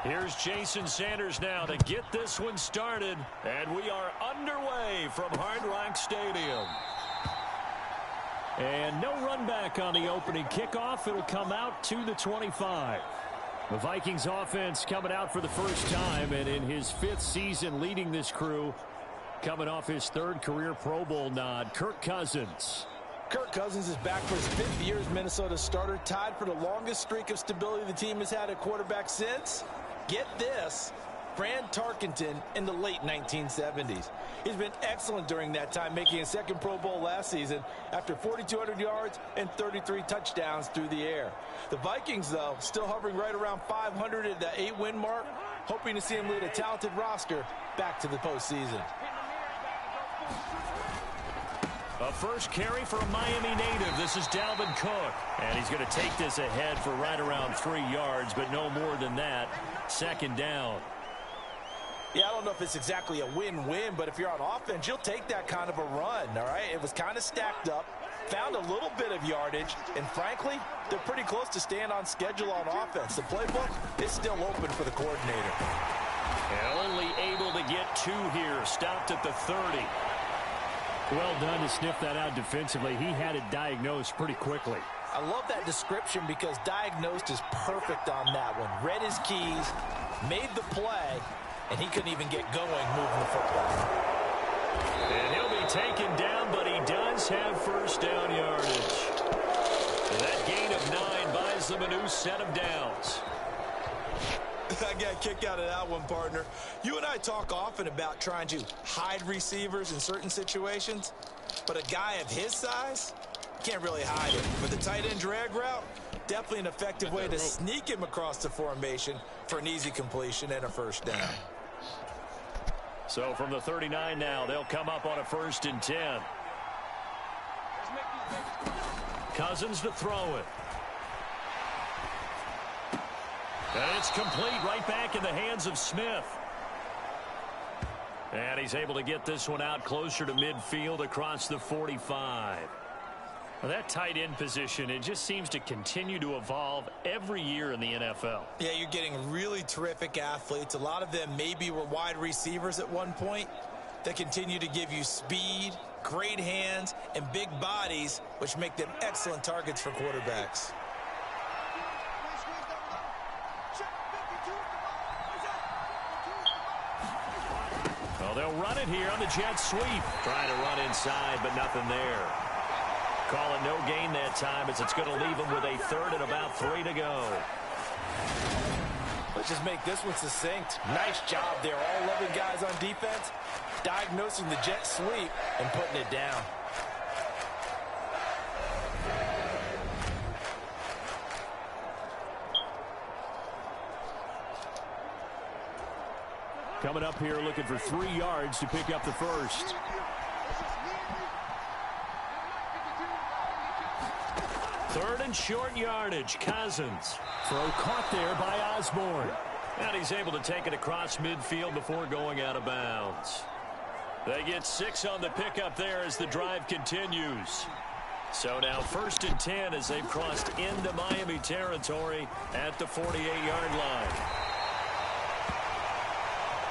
Here's Jason Sanders now to get this one started. And we are underway from Hard Rock Stadium. And no run back on the opening kickoff. It'll come out to the 25. The Vikings offense coming out for the first time, and in his 5th season leading this crew, coming off his 3rd career Pro Bowl nod, Kirk Cousins. Kirk Cousins is back for his 5th year as Minnesota's starter, tied for the longest streak of stability the team has had at quarterback since, get this, Fran Tarkenton in the late 1970s. He's been excellent during that time, making his 2nd Pro Bowl last season after 4,200 yards and 33 touchdowns through the air. The Vikings, though, still hovering right around 500 at the 8-win mark, hoping to see him lead a talented roster back to the postseason. A first carry for a Miami native. This is Dalvin Cook. And he's going to take this ahead for right around 3 yards, but no more than that. 2nd down. Yeah, I don't know if it's exactly a win-win, but if you're on offense, you'll take that kind of a run, all right? It was kind of stacked up, found a little bit of yardage, and frankly, they're pretty close to staying on schedule on offense. The playbook is still open for the coordinator. And only able to get 2 here, stopped at the 30. Well done to sniff that out defensively. He had it diagnosed pretty quickly. I love that description because diagnosed is perfect on that one. Read his keys, made the play, and he couldn't even get going moving the football. And he'll be taken down, but he does have first down yardage. And that gain of 9 buys them a new set of downs. I got a kick out of that one, partner. You and I talk often about trying to hide receivers in certain situations, but a guy of his size can't really hide it. But the tight end drag route, definitely an effective way to sneak him across the formation for an easy completion and a first down. So from the 39 now, they'll come up on a 1st and 10. Cousins to throw it. And it's complete right back in the hands of Smith. And he's able to get this one out closer to midfield across the 45. Well, that tight end position, it just seems to continue to evolve every year in the NFL. Yeah, you're getting really terrific athletes. A lot of them maybe were wide receivers at one point that continue to give you speed, great hands, and big bodies, which make them excellent targets for quarterbacks. Well, they'll run it here on the jet sweep. Trying to run inside, but nothing there. Calling no gain that time as it's going to leave them with a 3rd and about 3 to go. Let's just make this one succinct. Nice job there. All 11 guys on defense, diagnosing the jet sweep and putting it down. Coming up here looking for 3 yards to pick up the first. Third and short yardage. Cousins. Throw caught there by Osborne. And he's able to take it across midfield before going out of bounds. They get 6 on the pickup there as the drive continues. So now 1st and 10 as they've crossed into Miami territory at the 48-yard line.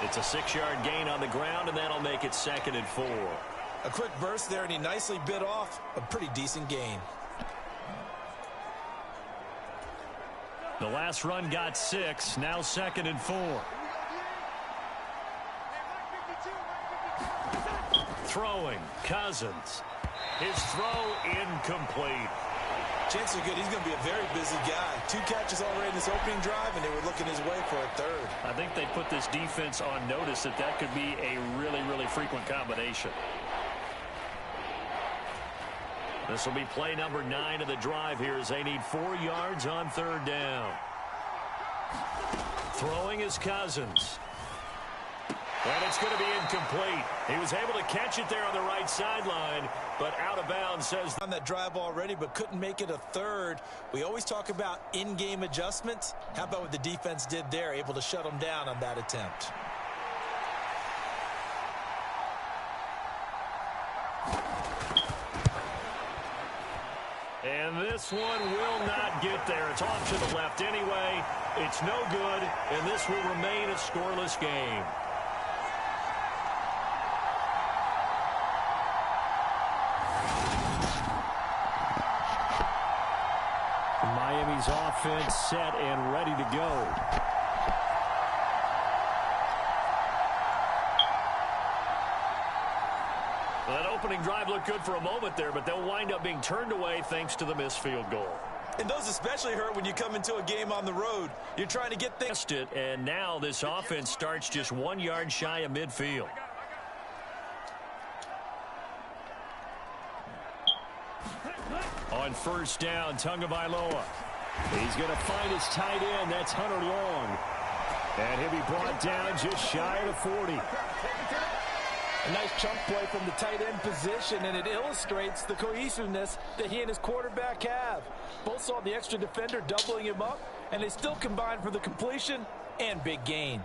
It's a 6-yard gain on the ground, and that'll make it 2nd and 4. A quick burst there, and he nicely bit off a pretty decent gain. The last run got 6, now 2nd and 4. Throwing, Cousins. His throw incomplete. Chances are good. He's going to be a very busy guy. 2 catches already in this opening drive, and they were looking his way for a 3rd. I think they put this defense on notice that that could be a really, really frequent combination. This will be play number 9 of the drive here as they need 4 yards on 3rd down. Throwing is Cousins. And it's going to be incomplete. He was able to catch it there on the right sideline, but out of bounds says on that drive already, but couldn't make it a 3rd. We always talk about in-game adjustments. How about what the defense did there, able to shut them down on that attempt? And this this one will not get there. It's off to the left anyway. It's no good, and this will remain a scoreless game. Miami's offense set and ready to go. That opening drive looked good for a moment there, but they'll wind up being turned away thanks to the missed field goal. And those especially hurt when you come into a game on the road. You're trying to get things. And now this offense starts just 1 yard shy of midfield. On first down, Tagovailoa. He's going to find his tight end. That's Hunter Long. And he'll be brought down just shy of the 40. A nice chunk play from the tight end position, and it illustrates the cohesiveness that he and his quarterback have. Both saw the extra defender doubling him up, and they still combined for the completion and big gain.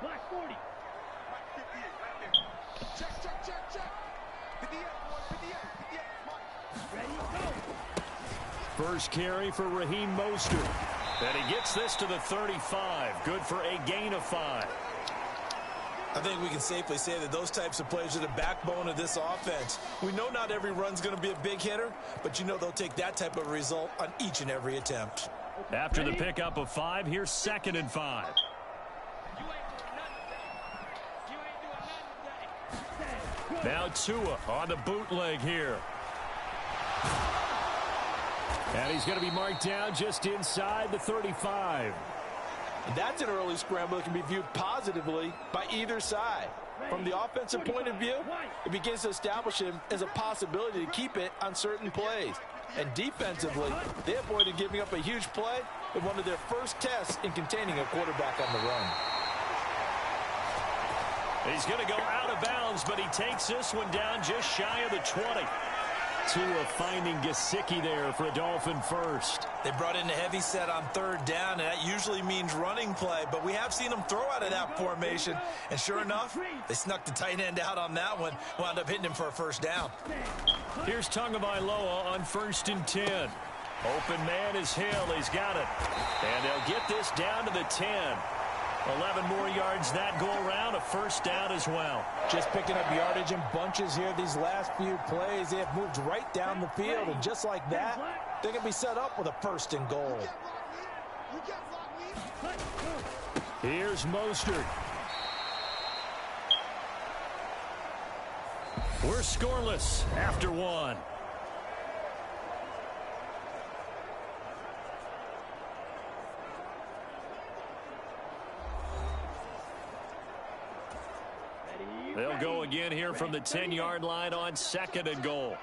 Black 40. Ready, go. First carry for Raheem Mostert. And he gets this to the 35. Good for a gain of 5. I think we can safely say that those types of plays are the backbone of this offense. We know not every run's going to be a big hitter, but you know they'll take that type of result on each and every attempt. After the pickup of 5, here's 2nd and 5. Now Tua on the bootleg here. And he's going to be marked down just inside the 35. That's an early scramble that can be viewed positively by either side. From the offensive point of view, it begins to establish him as a possibility to keep it on certain plays. And defensively, they avoided giving up a huge play in one of their first tests in containing a quarterback on the run. He's going to go out of bounds, but he takes this one down just shy of the 20. Tua finding Gesicki there for a Dolphin first. They brought in a heavy set on 3rd down, and that usually means running play, but we have seen them throw out of that formation, and sure enough, they snuck the tight end out on that one, wound up hitting him for a first down. Here's Tagovailoa on 1st and 10. Open man is Hill. He's got it. And they'll get this down to the 10. 11 more yards that go around, a first down as well. Just picking up yardage in bunches here these last few plays. They have moved right down the field, and just like that, they're going to be set up with a 1st and goal. Here's Mostert. We're scoreless after 1. They'll go again here from the 10-yard line on 2nd and goal.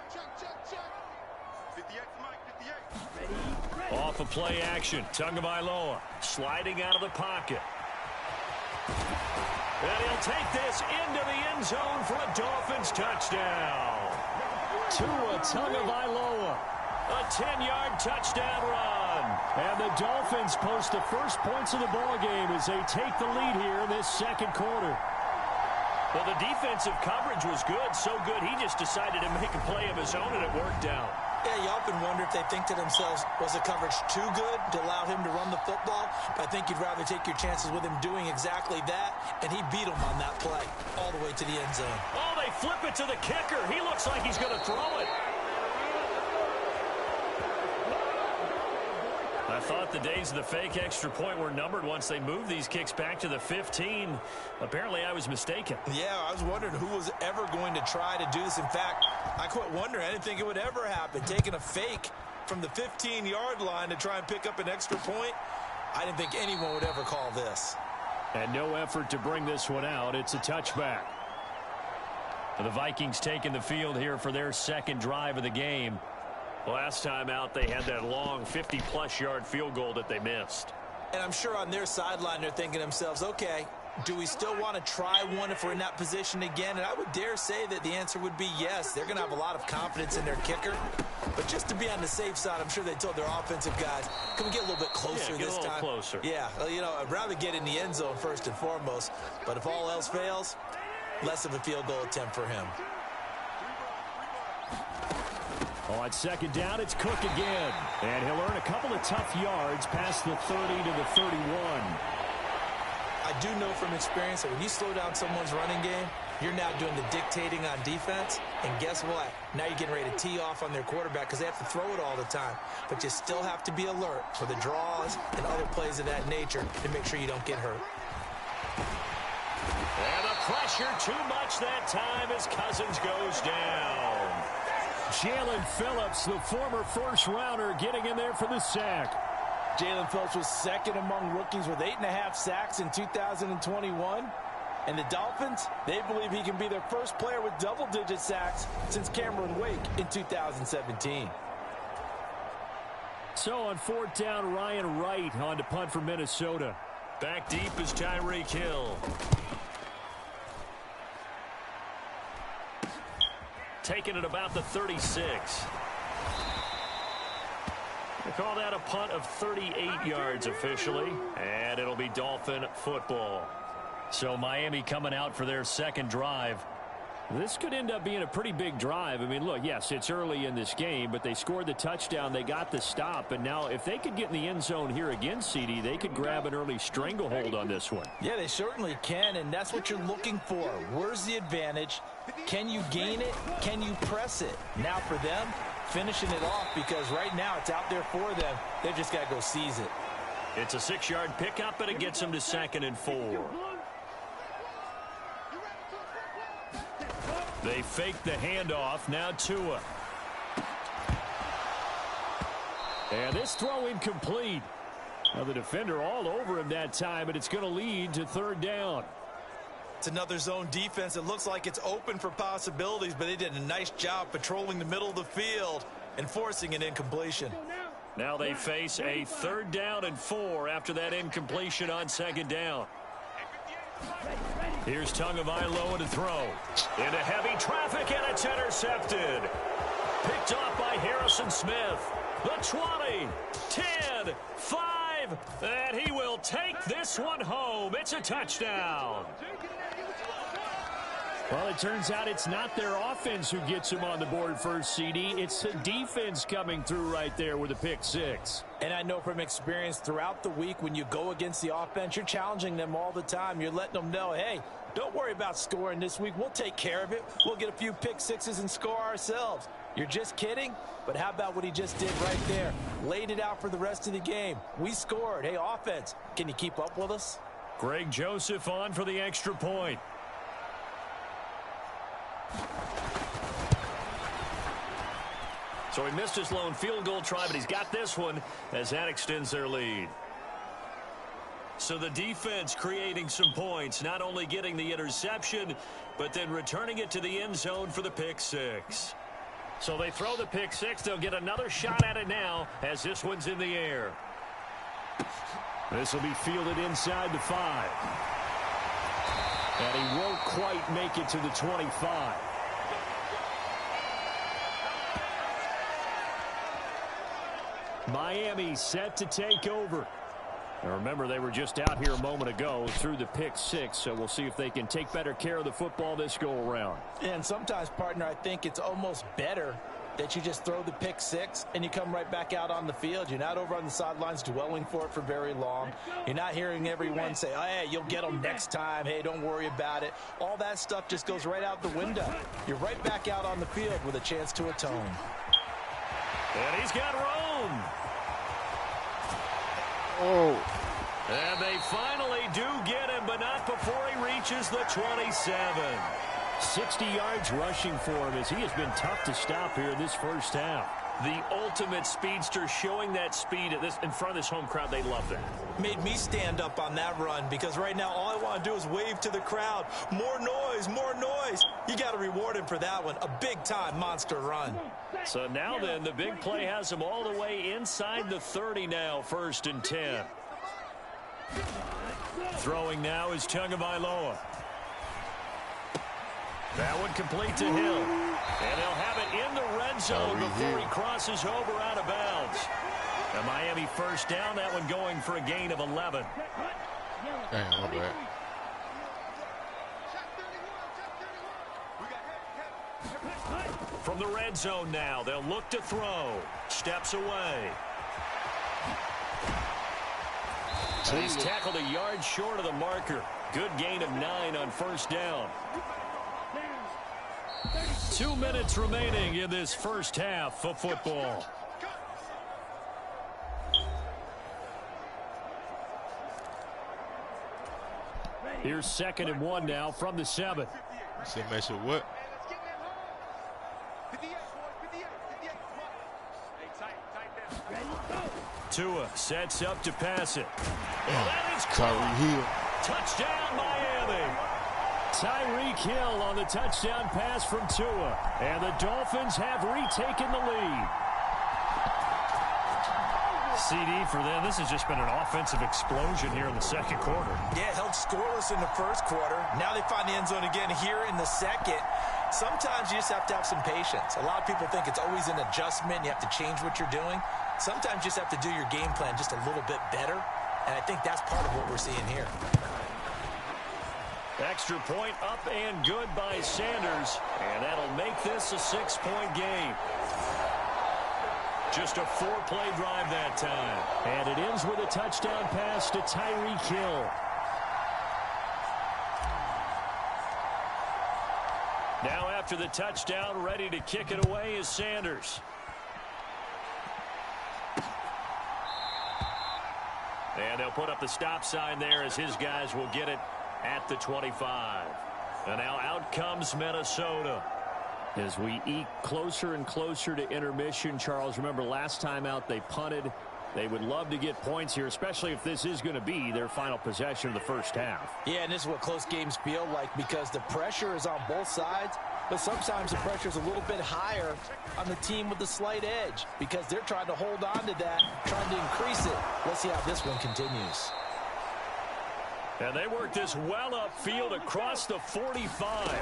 Off of play action, Tagovailoa sliding out of the pocket. And he'll take this into the end zone for a Dolphins touchdown. Tua Tagovailoa, a 10-yard touchdown run. And the Dolphins post the first points of the ballgame as they take the lead here in this 2nd quarter. Well, the defensive coverage was good, so good he just decided to make a play of his own, and it worked out. Yeah, you often wonder if they think to themselves, was the coverage too good to allow him to run the football? But I think you'd rather take your chances with him doing exactly that, and he beat him on that play all the way to the end zone. Oh, they flip it to the kicker. He looks like he's going to throw it. I thought the days of the fake extra point were numbered once they moved these kicks back to the 15. Apparently, I was mistaken. Yeah, I was wondering who was ever going to try to do this. In fact, I quit wondering. I didn't think it would ever happen. Taking a fake from the 15-yard line to try and pick up an extra point, I didn't think anyone would ever call this. And no effort to bring this one out. It's a touchback. The Vikings taking the field here for their 2nd drive of the game. Last time out, they had that long 50-plus yard field goal that they missed. And I'm sure on their sideline, they're thinking to themselves, okay, do we still want to try one if we're in that position again? And I would dare say that the answer would be yes. They're going to have a lot of confidence in their kicker. But just to be on the safe side, I'm sure they told their offensive guys, can we get a little bit closer this time? Closer. Yeah, well, you know, I'd rather get in the end zone first and foremost. But if all else fails, less of a field goal attempt for him. On second down, it's Cook again. And he'll earn a couple of tough yards past the 30 to the 31. I do know from experience that when you slow down someone's running game, you're now doing the dictating on defense. And guess what? Now you're getting ready to tee off on their quarterback because they have to throw it all the time. But you still have to be alert for the draws and other plays of that nature to make sure you don't get hurt. And the pressure too much that time as Cousins goes down. Jalen Phillips, the former first-rounder, getting in there for the sack. Jalen Phillips was second among rookies with 8.5 sacks in 2021. And the Dolphins, they believe he can be their first player with double-digit sacks since Cameron Wake in 2017. So on fourth down, Ryan Wright on to punt for Minnesota. Back deep is Tyreek Hill. Taking it about the 36. They call that a punt of 38 yards officially, and it'll be Dolphin football. So Miami coming out for their second drive. This could end up being a pretty big drive. I mean, look, yes, it's early in this game, but they scored the touchdown. They got the stop, and now if they could get in the end zone here again, CD, they could grab an early stranglehold on this one. Yeah, they certainly can, and that's what you're looking for. Where's the advantage? Can you gain it? Can you press it? Now for them, finishing it off, because right now it's out there for them. They've just got to go seize it. It's a 6-yard pickup, and it gets them to 2nd and 4. They fake the handoff. Now Tua. And this throw incomplete. Now the defender all over him that time, but it's going to lead to 3rd down. It's another zone defense. It looks like it's open for possibilities, but they did a nice job patrolling the middle of the field and forcing an incompletion. Now they face a 3rd down and 4 after that incompletion on 2nd down. Here's Tagovailoa to throw. Into heavy traffic, and it's intercepted. Picked off by Harrison Smith. The 20, 10, 5, and he will take this one home. It's a touchdown. Well, it turns out it's not their offense who gets him on the board first, CD. It's the defense coming through right there with a pick 6. And I know from experience throughout the week when you go against the offense, you're challenging them all the time. You're letting them know, hey, don't worry about scoring this week. We'll take care of it. We'll get a few pick 6s and score ourselves. You're just kidding? But how about what he just did right there? Laid it out for the rest of the game. We scored. Hey, offense, can you keep up with us? Greg Joseph on for the extra point. So he missed his lone field goal try, but he's got this one as that extends their lead. So the defense creating some points, not only getting the interception, but then returning it to the end zone for the pick 6. So they throw the pick 6. They'll get another shot at it now as this one's in the air. This will be fielded inside the 5. And he won't quite make it to the 25. Miami set to take over. Now remember, they were just out here a moment ago through the pick 6, so we'll see if they can take better care of the football this go-around. And sometimes, partner, I think it's almost better that you just throw the pick 6 and you come right back out on the field. You're not over on the sidelines dwelling for it for very long. You're not hearing everyone say, oh, hey, you'll get them next time. Hey, don't worry about it. All that stuff just goes right out the window. You're right back out on the field with a chance to atone. And he's got room. Oh. And they finally do get him, but not before he reaches the 27. 60 yards rushing for him as he has been tough to stop here in this first half. The ultimate speedster, showing that speed at this in front of this home crowd. They love that. Made me stand up on that run because right now all I want to do is wave to the crowd. More noise, more noise. You got to reward him for that one. A big-time monster run. So now then, the big play has him all the way inside the 30 now, 1st and 10. Throwing now is Tagovailoa. That one complete to Hill. And they'll have it in the red zone before he crosses over out of bounds. A Miami first down, that one going for a gain of 11. Damn, my bad. From the red zone now, they'll look to throw. Steps away. And he's tackled a yard short of the marker. Good gain of 9 on first down. 2 minutes remaining in this first half of football. Here's 2nd and 1 now from the 7. See, measure what? Tua sets up to pass it. That is Tyreek Hill. Touchdown, Miami. Tyreek Hill on the touchdown pass from Tua. And the Dolphins have retaken the lead. CD for them. This has just been an offensive explosion here in the second quarter. Yeah, held scoreless in the first quarter. Now they find the end zone again here in the second. Sometimes you just have to have some patience. A lot of people think it's always an adjustment. You have to change what you're doing. Sometimes you just have to do your game plan just a little bit better. And I think that's part of what we're seeing here. Extra point up and good by Sanders. And that'll make this a 6-point game. Just a 4-play drive that time. And it ends with a touchdown pass to Tyreek Hill. Now after the touchdown, ready to kick it away is Sanders. And they'll put up the stop sign there as his guys will get it at the 25. And now out comes Minnesota. As we eke closer and closer to intermission, Charles, remember last time out they punted. They would love to get points here, especially if this is going to be their final possession of the first half. Yeah, and this is what close games feel like because the pressure is on both sides, but sometimes the pressure is a little bit higher on the team with the slight edge because they're trying to hold on to that, trying to increase it. Let's see how this one continues. And they work this well upfield across the 45.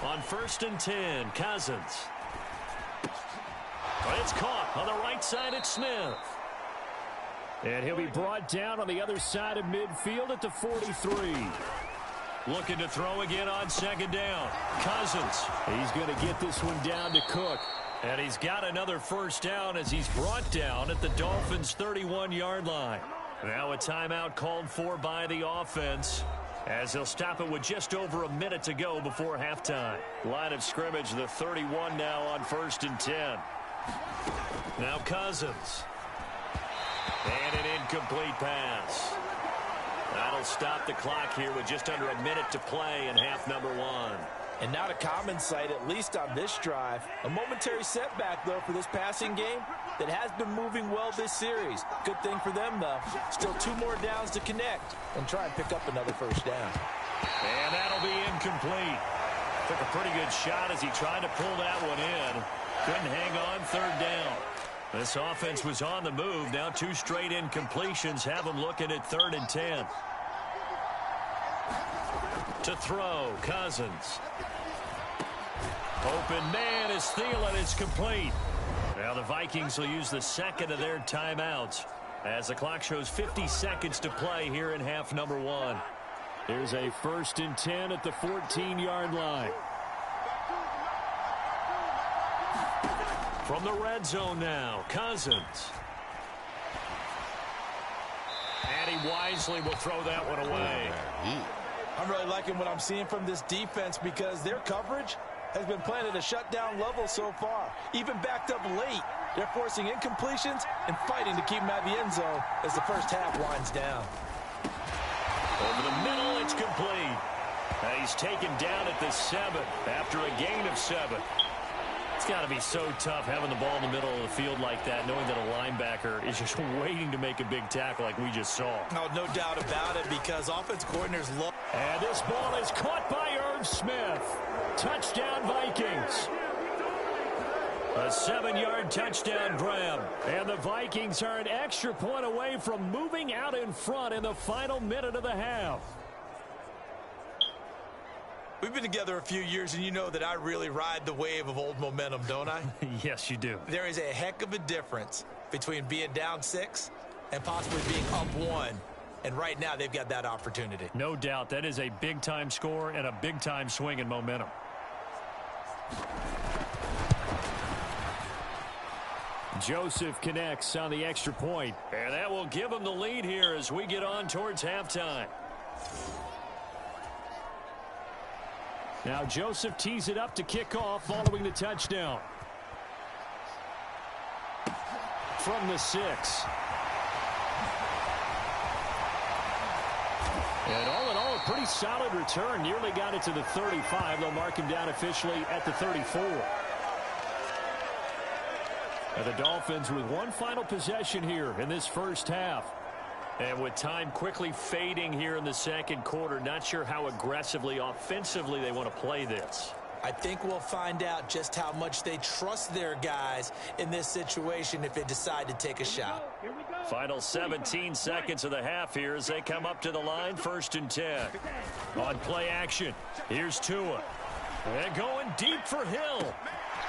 On 1st and 10, Cousins. But it's caught on the right side at Smith. And he'll be brought down on the other side of midfield at the 43. Looking to throw again on 2nd down. Cousins. He's going to get this one down to Cook. And he's got another first down as he's brought down at the Dolphins' 31-yard line. Now a timeout called for by the offense, as they'll stop it with just over a minute to go before halftime. Line of scrimmage, the 31 now on 1st and 10. Now Cousins. And an incomplete pass. That'll stop the clock here with just under a minute to play in half number 1. And not a common sight, at least on this drive. A momentary setback, though, for this passing game that has been moving well this series. Good thing for them, though. Still 2 more downs to connect and try and pick up another first down. And that'll be incomplete. Took a pretty good shot as he tried to pull that one in. Couldn't hang on 3rd down. This offense was on the move. Now 2 straight incompletions have them looking at 3rd and 10. To throw, Cousins. Open man is Thielen. It's complete. Now the Vikings will use the 2nd of their timeouts as the clock shows 50 seconds to play here in half number 1. Here's a 1st and 10 at the 14-yard line. From the red zone now, Cousins. And he wisely will throw that one away. I'm really liking what I'm seeing from this defense because their coverage has been playing at a shutdown level so far. Even backed up late, they're forcing incompletions and fighting to keep them out of the end zone as the first half winds down. Over the middle, it's complete. And he's taken down at the 7 after a gain of 7. It's got to be so tough having the ball in the middle of the field like that, knowing that a linebacker is just waiting to make a big tackle like we just saw. No doubt about it, because offense coordinators love. And this ball is caught by Irv Smith. Touchdown, Vikings. A 7-yard touchdown grab. And the Vikings are an extra point away from moving out in front in the final minute of the half. We've been together a few years, and you know that I really ride the wave of old momentum, don't I? Yes, you do. There is a heck of a difference between being down 6 and possibly being up 1. And right now, they've got that opportunity. No doubt. That is a big-time score and a big-time swing in momentum. Joseph connects on the extra point. And that will give him the lead here as we get on towards halftime. Now Joseph tees it up to kick off following the touchdown. From the 6. And all in all, a pretty solid return. Nearly got it to the 35. They'll mark him down officially at the 34. And the Dolphins with one final possession here in this first half. And with time quickly fading here in the second quarter, not sure how aggressively, offensively they want to play this. I think we'll find out just how much they trust their guys in this situation if they decide to take a shot. Final 17 seconds of the half here as they come up to the line, 1st and 10. On play action, here's Tua. And going deep for Hill.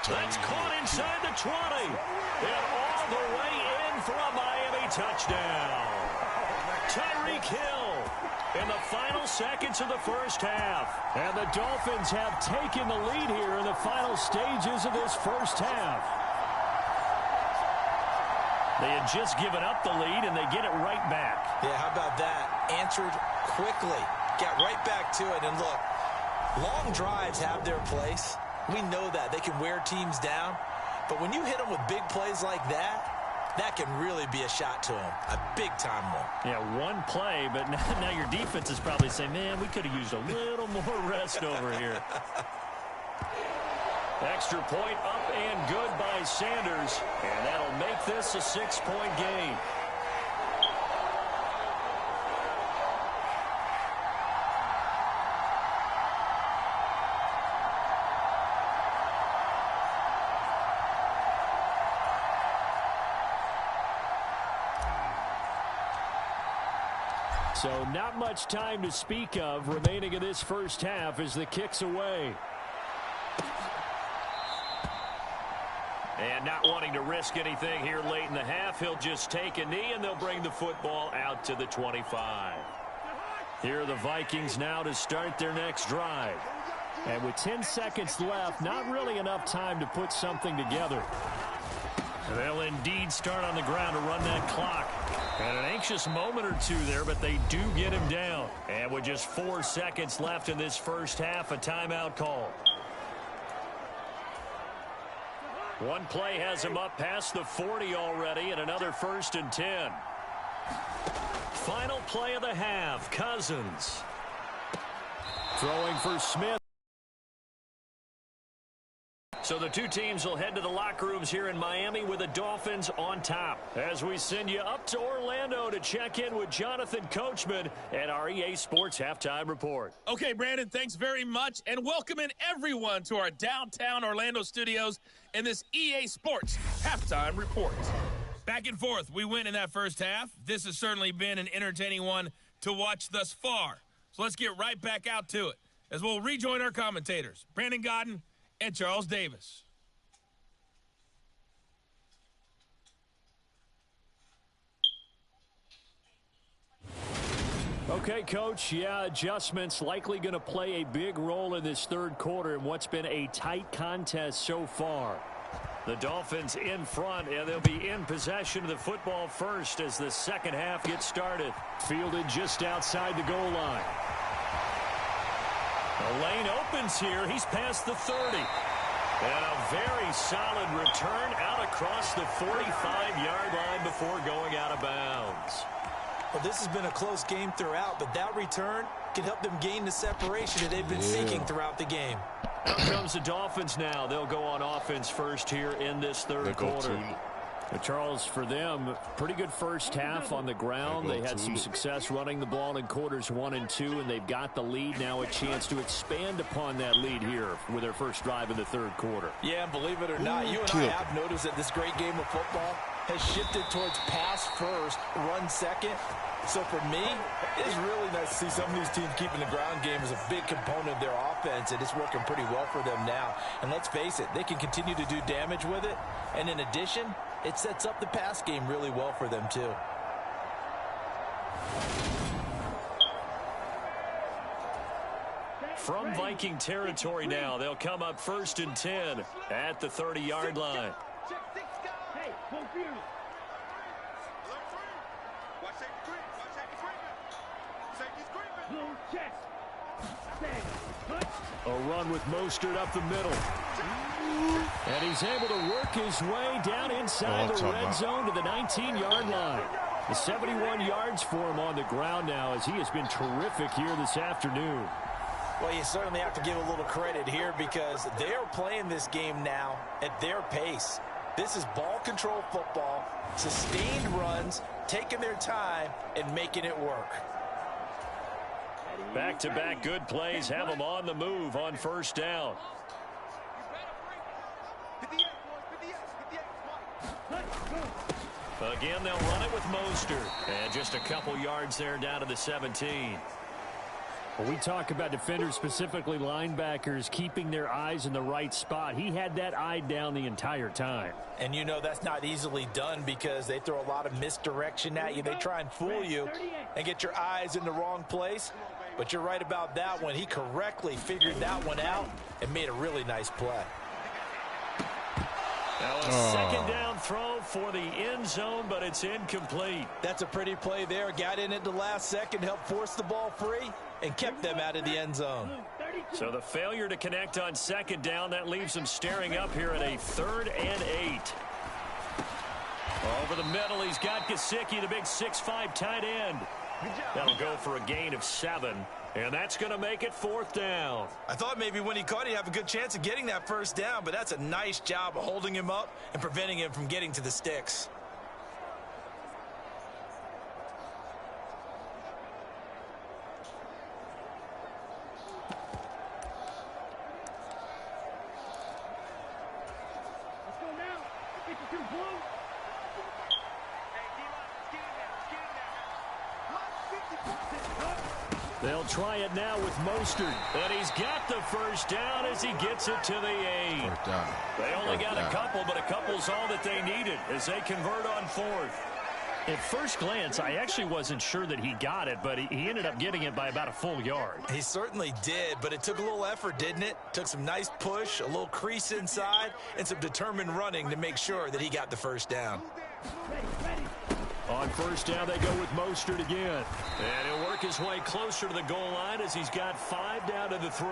That's caught inside the 20. And all the way in for a Miami touchdown. Tyreek Hill in the final seconds of the first half. And the Dolphins have taken the lead here in the final stages of this first half. They had just given up the lead, and they get it right back. Yeah, how about that? Answered quickly. Got right back to it. And look, long drives have their place. We know that. They can wear teams down. But when you hit them with big plays like that, that can really be a shot to them. A big-time one. Yeah, one play, but now your defense is probably saying, man, we could have used a little more rest over here. Extra point up and good by Sanders. And that'll make this a 6-point game. So not much time to speak of remaining in this first half as the kick's away. And not wanting to risk anything here late in the half, he'll just take a knee and they'll bring the football out to the 25. Here are the Vikings now to start their next drive. And with 10 seconds left, not really enough time to put something together. They'll indeed start on the ground to run that clock. And an anxious moment or two there, but they do get him down. And with just 4 seconds left in this first half, a timeout call. One play has him up past the 40 already, and another 1st and 10. Final play of the half, Cousins. Throwing for Smith. So the two teams will head to the locker rooms here in Miami with the Dolphins on top. As we send you up to Orlando to check in with Jonathan Coachman at our EA Sports Halftime Report. Okay, Brandon, thanks very much. And welcoming everyone to our downtown Orlando studios in this EA Sports Halftime Report. Back and forth, we win in that first half. This has certainly been an entertaining one to watch thus far. So let's get right back out to it as we'll rejoin our commentators, Brandon Godden and Charles Davis. Okay, Coach, yeah, adjustments likely going to play a big role in this third quarter in what's been a tight contest so far. The Dolphins in front, and they'll be in possession of the football first as the second half gets started. Fielded just outside the goal line. The lane opens here. He's past the 30. And a very solid return out across the 45-yard line before going out of bounds. Well, this has been a close game throughout, but that return can help them gain the separation that they've been seeking throughout the game. Out comes the Dolphins now. They'll go on offense first here in this third quarter. Charles, for them, pretty good first half on the ground. They had some success running the ball in quarters 1 and 2, and they've got the lead now, a chance to expand upon that lead here with their first drive in the third quarter. Yeah, and believe it or not, you and I have noticed that this great game of football has shifted towards pass first, run second. So for me, it's really nice to see some of these teams keeping the ground game as a big component of their offense, and it's working pretty well for them now. And let's face it, they can continue to do damage with it. And in addition, it sets up the pass game really well for them too. From Viking territory now, they'll come up 1st and 10 at the 30-yard line. Hey, confused. Blue check. Stand. Cut. A run with Mostert up the middle. And he's able to work his way down inside the red zone to the 19-yard line. The 71 yards for him on the ground now as he has been terrific here this afternoon. Well, you certainly have to give a little credit here because they're playing this game now at their pace. This is ball control football, sustained runs, taking their time, and making it work. Back-to-back good plays have them on the move on 1st down. Again, they'll run it with Mostert. And just a couple yards there down to the 17. When we talk about defenders, specifically linebackers, keeping their eyes in the right spot, he had that eye down the entire time. And you know that's not easily done because they throw a lot of misdirection at you. They try and fool you and get your eyes in the wrong place. But you're right about that one. He correctly figured that one out and made a really nice play. Now a second down throw for the end zone, but it's incomplete. That's a pretty play there. Got in at the last second, helped force the ball free, and kept them out of the end zone. So the failure to connect on 2nd down, that leaves them staring up here at a 3rd and 8. Over the middle, he's got Gesicki, the big 6'5" tight end. That'll go for a gain of 7, and that's going to make it 4th down. I thought maybe when he caught it, he'd have a good chance of getting that 1st down, but that's a nice job of holding him up and preventing him from getting to the sticks. Let's go now. 52 blue. They'll try it now with Mostert, and he's got the 1st down as he gets it to the 8. They only got a couple, but a couple's all that they needed as they convert on 4th. At first glance, I actually wasn't sure that he got it, but he ended up getting it by about a full yard. He certainly did, but it took a little effort, didn't it? Took some nice push, a little crease inside, and some determined running to make sure that he got the 1st down. Ready. On 1st down, they go with Mostert again. And he'll work his way closer to the goal line as he's got 5 down to the 3.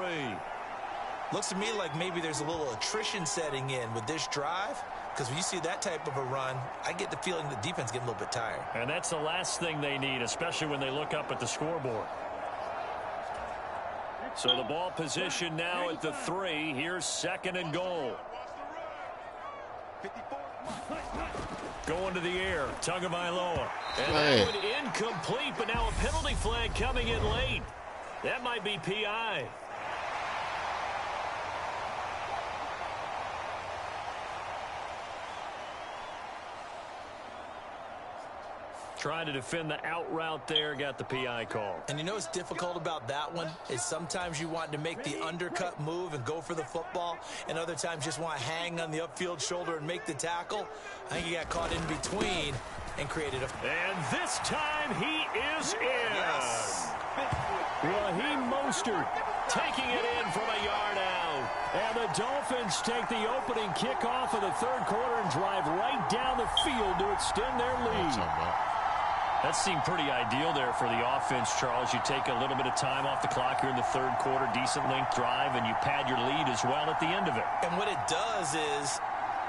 Looks to me like maybe there's a little attrition setting in with this drive, because when you see that type of a run, I get the feeling the defense getting a little bit tired. And that's the last thing they need, especially when they look up at the scoreboard. So the ball position now at the 3. Here's 2nd and goal. Going to the air, Tagovailoa. And that one incomplete, but now a penalty flag coming in late. That might be PI. Trying to defend the out route there, got the PI call. And you know what's difficult about that one is sometimes you want to make the undercut move and go for the football, and other times just want to hang on the upfield shoulder and make the tackle. I think he got caught in between and created a... And this time he is in. Yes. Raheem Mostert taking it in from a yard out. And the Dolphins take the opening kickoff of the 3rd quarter and drive right down the field to extend their lead. That seemed pretty ideal there for the offense, Charles. You take a little bit of time off the clock here in the 3rd quarter, decent length drive, and you pad your lead as well at the end of it. And what it does is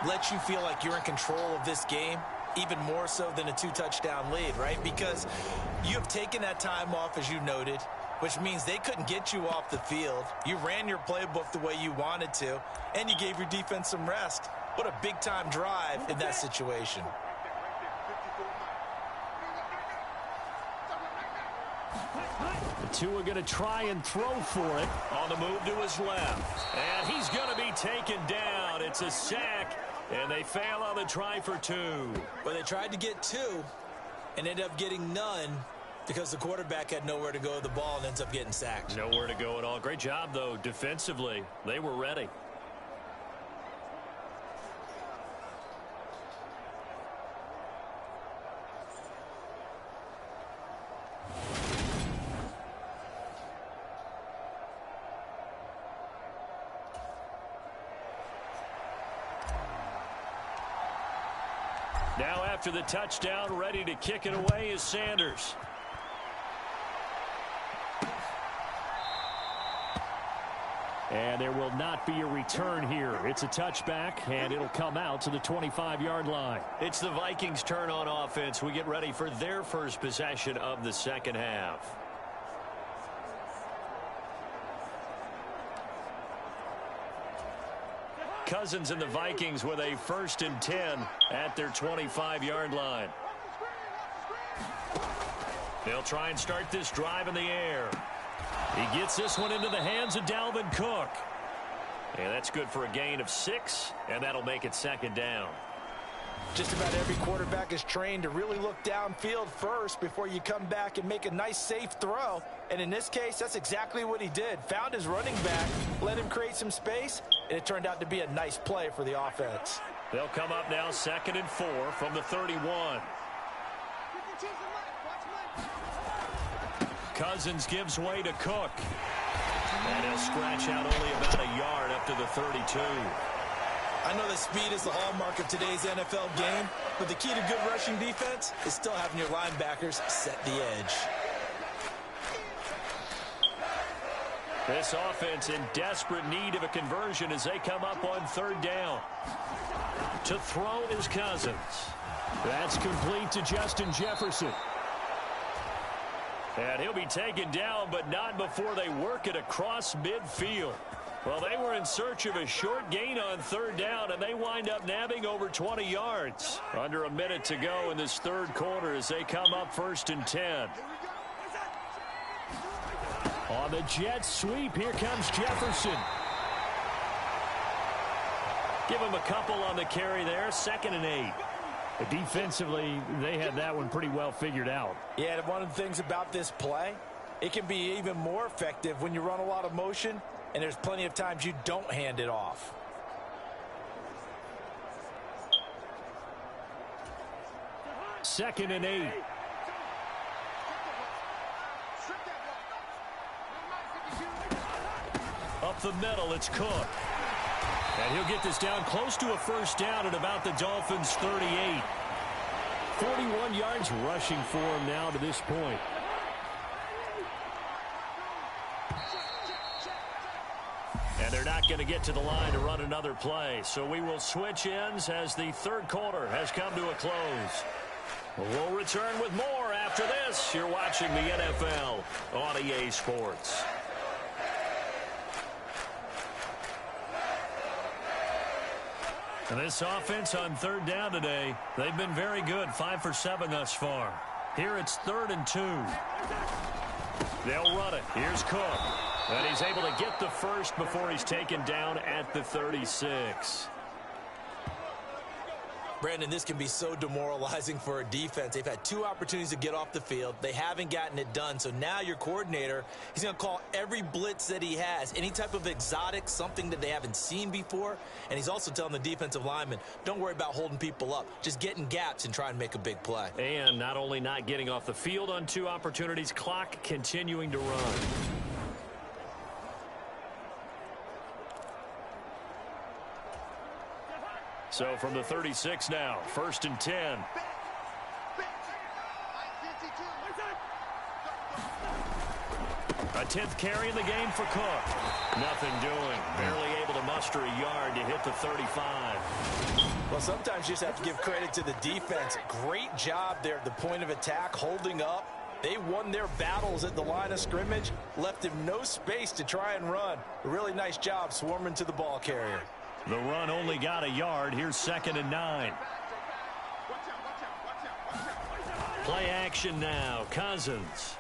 let you feel like you're in control of this game, even more so than a 2-touchdown lead, right? Because you have taken that time off, as you noted, which means they couldn't get you off the field. You ran your playbook the way you wanted to, and you gave your defense some rest. What a big-time drive in that situation. The two are going to try and throw for it. On the move to his left. And he's going to be taken down. It's a sack, and they fail on the try for 2. Well, they tried to get 2 and ended up getting none because the quarterback had nowhere to go with the ball and ends up getting sacked. Nowhere to go at all. Great job, though, defensively. They were ready. Now after the touchdown, ready to kick it away is Sanders. And there will not be a return here. It's a touchback, and it'll come out to the 25-yard line. It's the Vikings' turn on offense. We get ready for their first possession of the second half. Cousins and the Vikings with a 1st and 10 at their 25-yard line. They'll try and start this drive in the air. He gets this one into the hands of Dalvin Cook. And that's good for a gain of 6, and that'll make it 2nd down. Just about every quarterback is trained to really look downfield first before you come back and make a nice, safe throw. And in this case, that's exactly what he did. Found his running back, let him create some space, and it turned out to be a nice play for the offense. They'll come up now 2nd and 4 from the 31. Cousins gives way to Cook. And he'll scratch out only about a yard up to the 32. I know that speed is the hallmark of today's NFL game, but the key to good rushing defense is still having your linebackers set the edge. This offense in desperate need of a conversion as they come up on 3rd down. To throw is Cousins. That's complete to Justin Jefferson. And he'll be taken down, but not before they work it across midfield. Well, they were in search of a short gain on 3rd down, and they wind up nabbing over 20 yards. Under a minute to go in this 3rd quarter as they come up 1st and 10. On the jet sweep, here comes Jefferson. Give him a couple on the carry there, 2nd and 8. But defensively, they had that one pretty well figured out. Yeah, and one of the things about this play, it can be even more effective when you run a lot of motion, and there's plenty of times you don't hand it off. Second and 8. Up the middle, it's Cook. And he'll get this down close to a 1st down at about the Dolphins' 38. 41 yards rushing for him now to this point. And they're not going to get to the line to run another play. So we will switch ends as the 3rd quarter has come to a close. We'll return with more after this. You're watching the NFL on EA Sports. And this offense on 3rd down today, they've been very good, 5 for 7 thus far. Here it's 3rd and 2. They'll run it. Here's Cook. And he's able to get the 1st before he's taken down at the 36. Brandon, this can be so demoralizing for a defense. They've had 2 opportunities to get off the field. They haven't gotten it done. So now your coordinator, he's going to call every blitz that he has, any type of exotic, something that they haven't seen before. And he's also telling the defensive lineman, don't worry about holding people up. Just get in gaps and try and make a big play. And not only not getting off the field on 2 opportunities, clock continuing to run. So from the 36 now, 1st and 10. A 10th carry in the game for Cook. Nothing doing. Barely able to muster a yard to hit the 35. Well, sometimes you just have to give credit to the defense. Great job there at the point of attack, holding up. They won their battles at the line of scrimmage, left him no space to try and run. A really nice job swarming to the ball carrier. The run only got a yard. Here's 2nd and 9. Play action now. Cousins.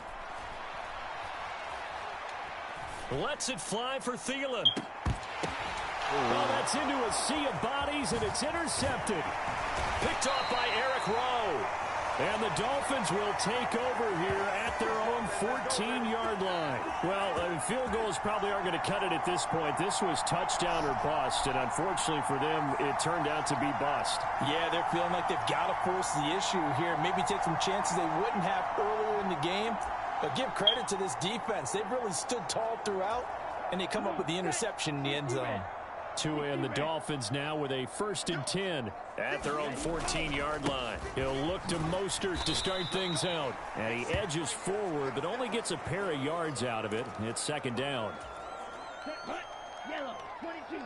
Lets it fly for Thielen. Well, that's into a sea of bodies, and it's intercepted. Picked off by Eric Rowe. And the Dolphins will take over here at their own 14-yard line. Well, field goals probably aren't going to cut it at this point. This was touchdown or bust, and unfortunately for them, it turned out to be bust. Yeah, they're feeling like they've got to force the issue here. Maybe take some chances they wouldn't have earlier in the game. But give credit to this defense. They've really stood tall throughout, and they come up with the interception in the end zone. And the Dolphins now with a 1st and 10 at their own 14-yard line. He'll look to Mostert to start things out. And he edges forward, but only gets a pair of yards out of it. It's 2nd down. Yellow, 22.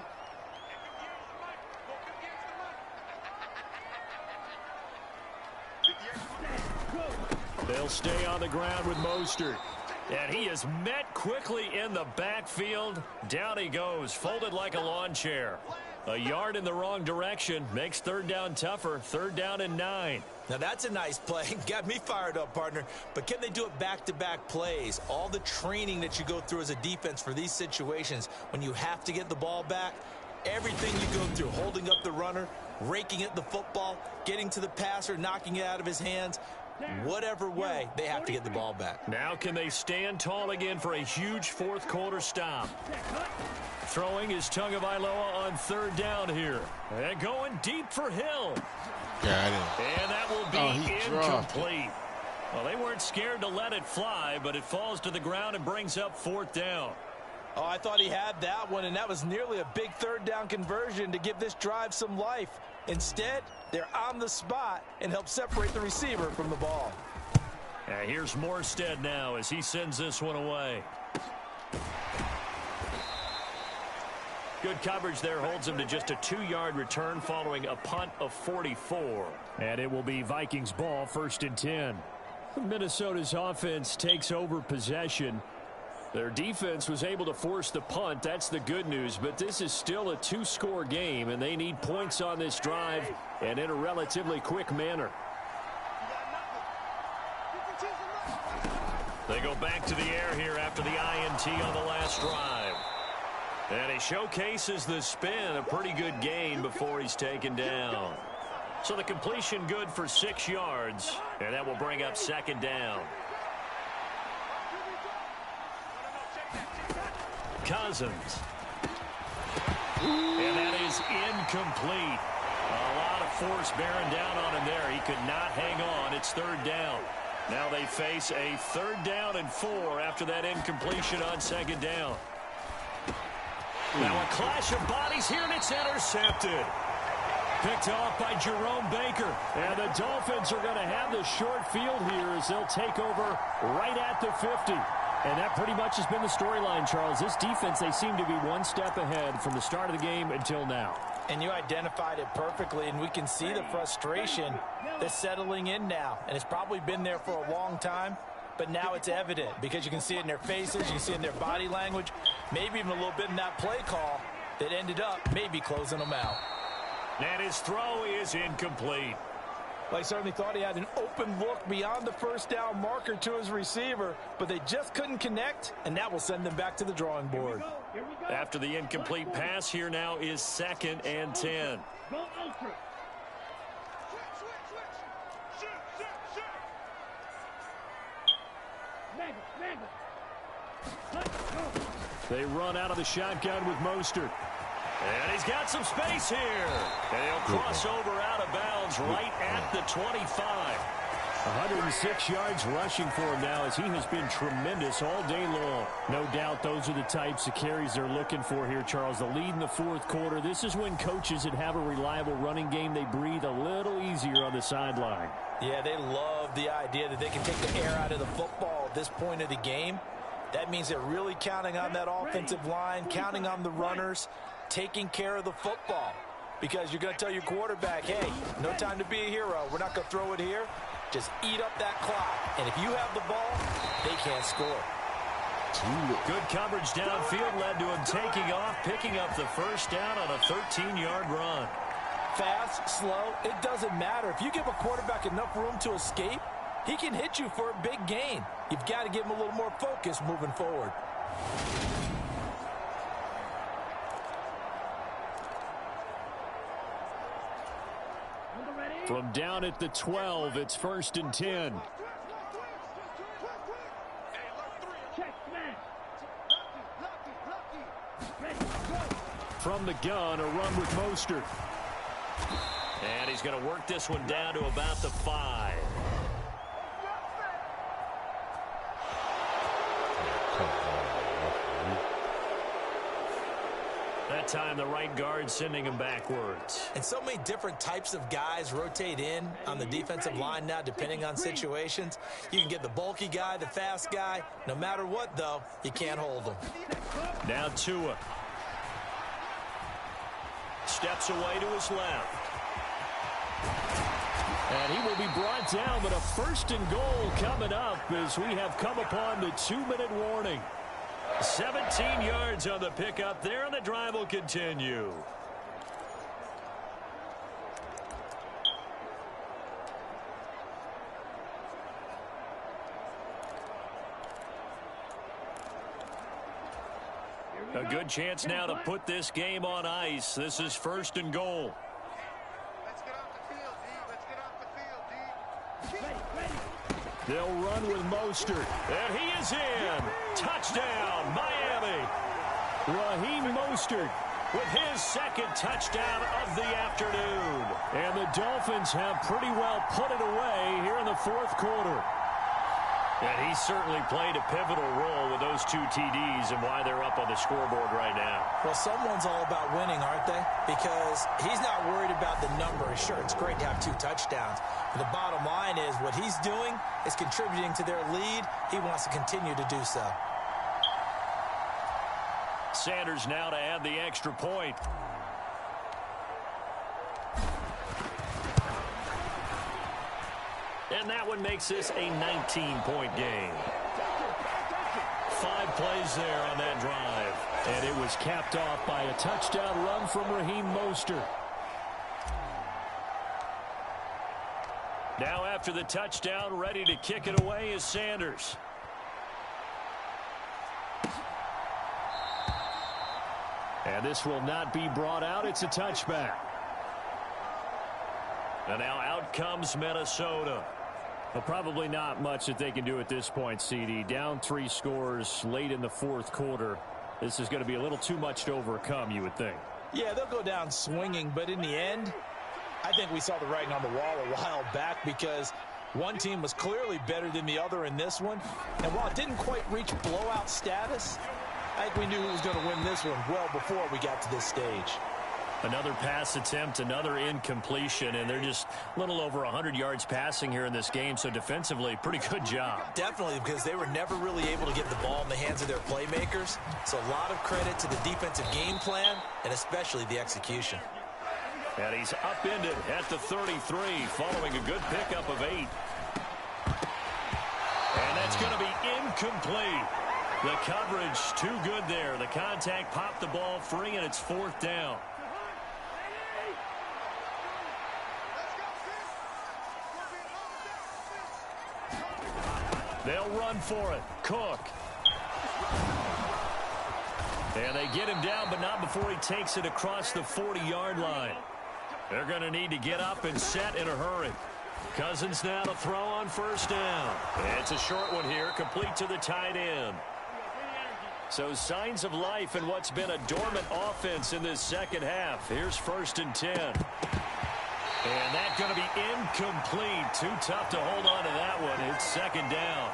They'll stay on the ground with Mostert. And he is met quickly in the backfield. Down he goes, folded like a lawn chair. A yard in the wrong direction makes 3rd down tougher. 3rd down and 9. Now that's a nice play. Got me fired up, partner. But can they do it back-to-back plays? All the training that you go through as a defense for these situations, when you have to get the ball back, everything you go through, holding up the runner, raking at the football, getting to the passer, knocking it out of his hands, whatever way, they have to get the ball back. Now can they stand tall again for a huge 4th quarter stop? Throwing is Tagovailoa on 3rd down here. And going deep for Hill. Got him. And that will be incomplete. Well, they weren't scared to let it fly, but it falls to the ground and brings up 4th down. Oh, I thought he had that one, and that was nearly a big 3rd down conversion to give this drive some life. Instead, they're on the spot and help separate the receiver from the ball. And here's Morstead now as he sends this one away. Good coverage there holds him to just a 2-yard return following a punt of 44. And it will be Vikings ball, 1st and 10. Minnesota's offense takes over possession. Their defense was able to force the punt. That's the good news. But this is still a 2-score game, and they need points on this drive and in a relatively quick manner. They go back to the air here after the INT on the last drive. And he showcases the spin, a pretty good gain before he's taken down. So the completion good for 6 yards, and that will bring up 2nd down. Cousins. And that is incomplete. A lot of force bearing down on him there. He could not hang on. It's 3rd down. Now they face a 3rd down and 4 after that incompletion on 2nd down. Now a clash of bodies here, and it's intercepted. Picked off by Jerome Baker. And the Dolphins are going to have the short field here as they'll take over right at the 50. And that pretty much has been the storyline, Charles. This defense, they seem to be one step ahead from the start of the game until now. And you identified it perfectly, and we can see the frustration that's settling in now. And it's probably been there for a long time, but now it's evident because you can see it in their faces, you can see it in their body language, maybe even a little bit in that play call that ended up maybe closing them out. And his throw is incomplete. Well, he certainly thought he had an open look beyond the 1st down marker to his receiver, but they just couldn't connect, and that will send them back to the drawing board. After the incomplete pass, here now is 2nd and 10. Go ultra. They run out of the shotgun with Mostert. And he's got some space here. And he'll cross over out of bounds right at the 25. 106 yards rushing for him now as he has been tremendous all day long. No doubt those are the types of carries they're looking for here, Charles. The lead in the 4th quarter. This is when coaches that have a reliable running game, they breathe a little easier on the sideline. Yeah, they love the idea that they can take the air out of the football at this point of the game. That means they're really counting on that offensive line, counting on the runners, taking care of the football. Because you're going to tell your quarterback, hey, no time to be a hero. We're not going to throw it here. Just eat up that clock. And if you have the ball, they can't score. Good coverage downfield led to him taking off, picking up the 1st down on a 13-yard run. Fast, slow, it doesn't matter. If you give a quarterback enough room to escape, he can hit you for a big gain. You've got to give him a little more focus moving forward. From down at the 12, it's 1st and 10. From the gun, a run with Mostert. And he's going to work this one down to about the 5. That time, the right guard sending him backwards. And so many different types of guys rotate in on the defensive line now, depending on situations. You can get the bulky guy, the fast guy. No matter what, though, you can't hold him. Now Tua. Steps away to his left. And he will be brought down, but a 1st and goal coming up as we have come upon the 2-minute warning. 17 yards on the pickup there, and the drive will continue. A good chance now to put this game on ice. This is 1st and goal. Let's get off the field, D. Let's get off the field, D. They'll run with Mostert. And he is in. Touchdown, Miami. Raheem Mostert with his 2nd touchdown of the afternoon. And the Dolphins have pretty well put it away here in the 4th quarter. And he certainly played a pivotal role with those 2 TDs and why they're up on the scoreboard right now. Well, someone's all about winning, aren't they? Because he's not worried about the number. Sure, it's great to have 2 touchdowns. But the bottom line is what he's doing is contributing to their lead. He wants to continue to do so. Sanders now to add the extra point. And that one makes this a 19-point game. 5 plays there on that drive. And it was capped off by a touchdown run from Raheem Mostert. Now after the touchdown, ready to kick it away is Sanders. And this will not be brought out. It's a touchback. And now out comes Minnesota. Well, probably not much that they can do at this point, CD. Down 3 scores late in the 4th quarter. This is going to be a little too much to overcome, you would think. Yeah, they'll go down swinging, but in the end, I think we saw the writing on the wall a while back because one team was clearly better than the other in this one. And while it didn't quite reach blowout status, I think we knew who was going to win this one well before we got to this stage. Another pass attempt, another incompletion, and they're just a little over 100 yards passing here in this game, so defensively, pretty good job. Definitely, because they were never really able to get the ball in the hands of their playmakers, so a lot of credit to the defensive game plan and especially the execution. And he's upended at the 33 following a good pickup of 8. And that's going to be incomplete. The coverage too good there. The contact popped the ball free, and it's 4th down. They'll run for it. Cook. And they get him down, but not before he takes it across the 40-yard line. They're going to need to get up and set in a hurry. Cousins now to throw on 1st down. It's a short one here, complete to the tight end. So signs of life in what's been a dormant offense in this 2nd half. Here's 1st and 10. And that's going to be incomplete. Too tough to hold on to that one. It's 2nd down.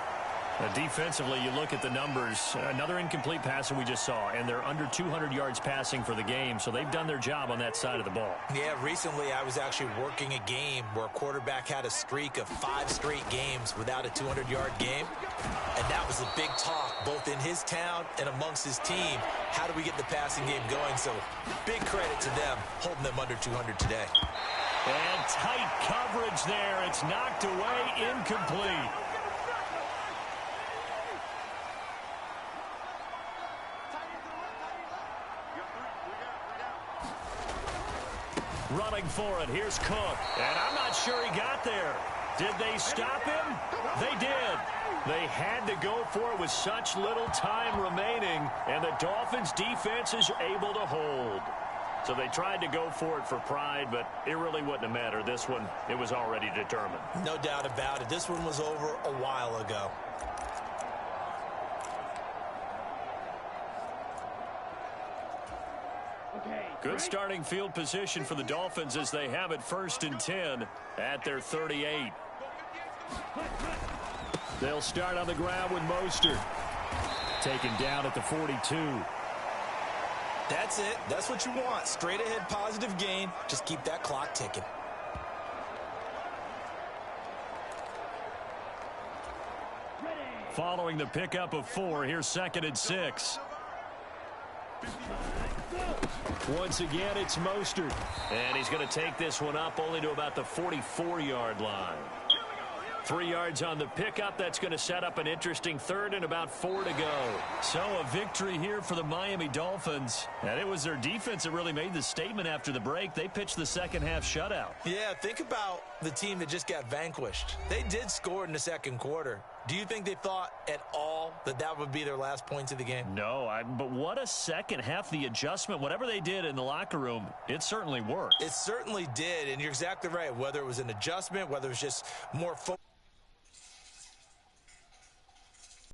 Defensively, you look at the numbers. Another incomplete pass that we just saw, and they're under 200 yards passing for the game, so they've done their job on that side of the ball. Yeah, recently I was actually working a game where a quarterback had a streak of 5 straight games without a 200-yard game, and that was a big talk both in his town and amongst his team. How do we get the passing game going? So big credit to them holding them under 200 today. And tight coverage there. It's knocked away, incomplete. Running for it. Here's Cook. And I'm not sure he got there. Did they stop him? They did. They had to go for it with such little time remaining, and the Dolphins defense is able to hold. So they tried to go for it for pride, but it really wouldn't have mattered. This one, it was already determined. No doubt about it. This one was over a while ago. Good starting field position for the Dolphins as they have it 1st and 10 at their 38. They'll start on the ground with Mostert. Taken down at the 42. That's it. That's what you want. Straight ahead positive gain. Just keep that clock ticking. Following the pickup of 4, here's 2nd and 6. Once again, it's Mostert. And he's going to take this one up only to about the 44-yard line. 3 yards on the pickup. That's going to set up an interesting 3rd and about 4 to go. So a victory here for the Miami Dolphins. And it was their defense that really made the statement after the break. They pitched the second half shutout. Yeah, think about the team that just got vanquished. They did score in the second quarter. Do you think they thought at all that that would be their last points of the game? No, but what a second half. The adjustment, whatever they did in the locker room, it certainly worked. It certainly did, and you're exactly right. Whether it was an adjustment, whether it was just more focus.